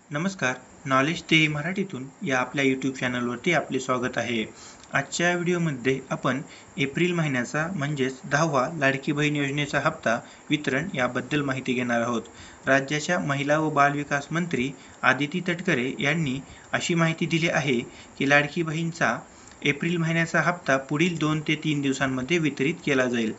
नमस्कार. नॉलेज ते मराठीतून या आपल्या यूट्यूब चॅनलवरती आपले स्वागत आहे. आजच्या व्हिडिओमध्ये आपण एप्रिल महिन्याचा म्हणजेच 10वा लाडकी बहीण योजनेचा हप्ता वितरण याबद्दल माहिती घेणार आहोत. राज्याच्या महिला व बालविकास मंत्री आदिती तटकरे यांनी अशी माहिती दिली आहे की लाडकी बहीणचा एप्रिल महिन्याचा हप्ता पुढील 2 ते 3 दिवसांमध्ये वितरित केला जाईल.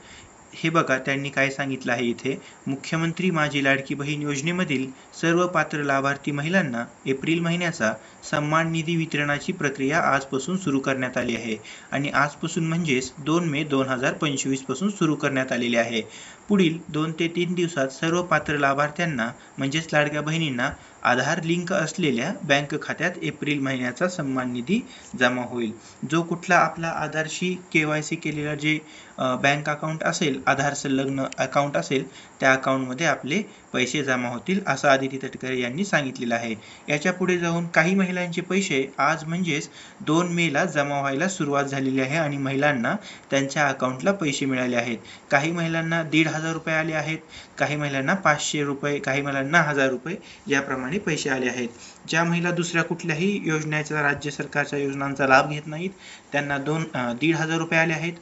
हे बघा त्यांनी काय सांगितलं आहे इथे. मुख्यमंत्री माझी लाडकी बहीण योजनेमधील सर्व पात्र लाभार्थी महिलांना एप्रिल महिन्याचा सन्मान निधी वितरणाची प्रक्रिया आजपासून सुरू करण्यात आली आहे आणि आजपासून म्हणजेच 2 मे 2025 पासून सुरू करण्यात आलेली आहे. पुढील 2 ते 3 दिवसात सर्व पात्र लाभार्थ्यांना म्हणजेच लाडक्या बहिणींना आधार लिंक असलेल्या बँक खात्यात एप्रिल महिन्याचा सन्मान निधी जमा होईल. जो कुठला आपला आधारशी KYC केलेला जे बँक अकाउंट असेल, आधार संलग्न अकाउंट असेल, त्या अकाउंटमध्ये आपले पैसे जमा होतील असं आदिती तटकरे यांनी सांगितलेलं आहे. याच्या पुढे जाऊन काही महिलांचे पैसे आज म्हणजेच 2 मेला जमा व्हायला सुरुवात झालेली आहे आणि महिलांना त्यांच्या अकाउंटला पैसे मिळाले आहेत. काही महिलांना 1,500 रुपये आले आहेत, काही महिलांना 500 रुपये, काही महिलांना 1,000 रुपये याप्रमाणे पैसे आले आहेत. ज्या महिला दुसऱ्या कुठल्याही योजनेचा राज्य सरकारच्या योजनांचा लाभ घेत नाहीत त्यांना 1,500 रुपये आले आहेत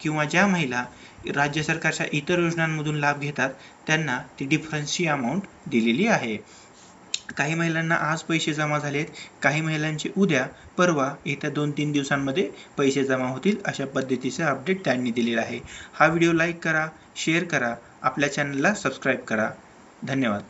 किंवा ज्या महिला राज्य सरकारच्या इतर योजनांमधून लाभ घेतात त्यांना ती डिफरन्सची अमाऊंट दिलेली आहे. काही महिलांना आज पैसे जमा झालेत, काही महिलांचे उद्या, परवा येत्या 2-3 दिवसांमध्ये पैसे जमा होतील अशा पद्धतीचे अपडेट त्यांनी दिलेला आहे. हा व्हिडिओ लाईक करा, शेअर करा, आपल्या चॅनलला सबस्क्राईब करा. धन्यवाद.